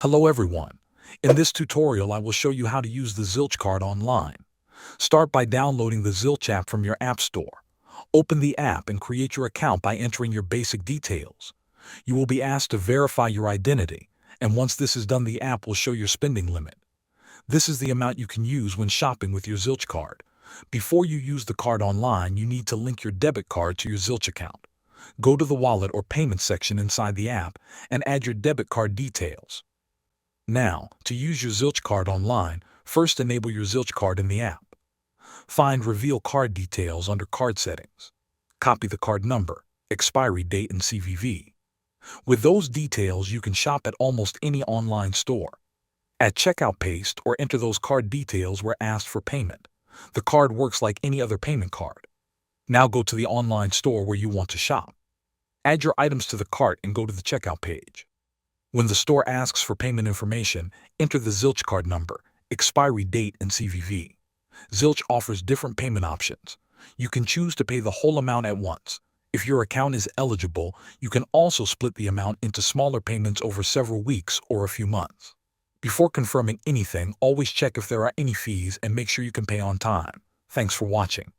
Hello everyone. In this tutorial I will show you how to use the Zilch Card online. Start by downloading the Zilch app from your app store. Open the app and create your account by entering your basic details. You will be asked to verify your identity, and once this is done the app will show your spending limit. This is the amount you can use when shopping with your Zilch Card. Before you use the card online, you need to link your debit card to your Zilch account. Go to the wallet or payment section inside the app and add your debit card details. Now, to use your Zilch Card online, first enable your Zilch Card in the app. Find Reveal Card Details under Card Settings. Copy the card number, expiry date and CVV. With those details you can shop at almost any online store. At checkout paste or enter those card details where asked for payment. The card works like any other payment card. Now go to the online store where you want to shop. Add your items to the cart and go to the checkout page. When the store asks for payment information, enter the Zilch Card number, expiry date and CVV. Zilch offers different payment options. You can choose to pay the whole amount at once. If your account is eligible, you can also split the amount into smaller payments over several weeks or a few months. Before confirming anything, always check if there are any fees and make sure you can pay on time. Thanks for watching.